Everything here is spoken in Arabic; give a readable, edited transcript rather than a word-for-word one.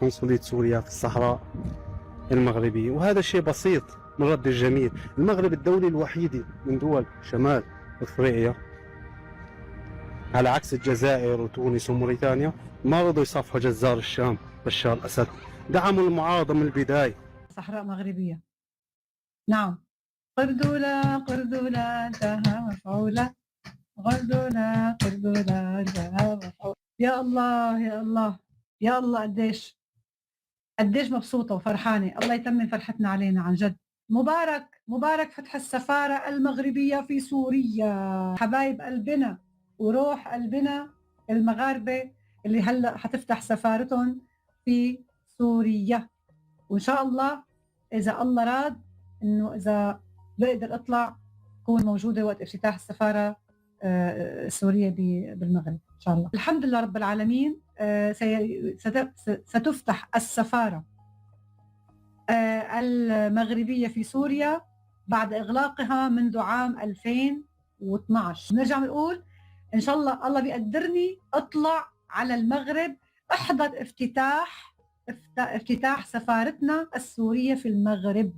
قنصلية سوريا في الصحراء المغربية، وهذا شيء بسيط من رد الجميل. المغرب الدولة الوحيدة من دول شمال أفريقيا، على عكس الجزائر وتونس وموريتانيا، ما رضوا يصافحوا جزار الشام بشار الأسد، دعموا المعارضة من البداية. صحراء مغربية، نعم. قردولا قردولا انتهى مفعولة، قردولا قردولا انتهى مفعولة. يا الله يا الله يا الله، قديش مبسوطة وفرحانة. الله يتمم فرحتنا علينا عن جد. مبارك مبارك فتح السفارة المغربية في سوريا. حبايب قلبنا وروح قلبنا المغاربة اللي هلأ حتفتح سفارتهم في سوريا، وإن شاء الله إذا الله راد إنه إذا بقدر أطلع أكون موجودة وقت افتتاح السفارة السورية بالمغرب إن شاء الله. الحمد لله رب العالمين. ستفتح السفارة المغربية في سوريا بعد إغلاقها منذ عام 2012. نرجع نقول إن شاء الله الله بيقدرني أطلع على المغرب أحضر افتتاح سفارتنا السورية في المغرب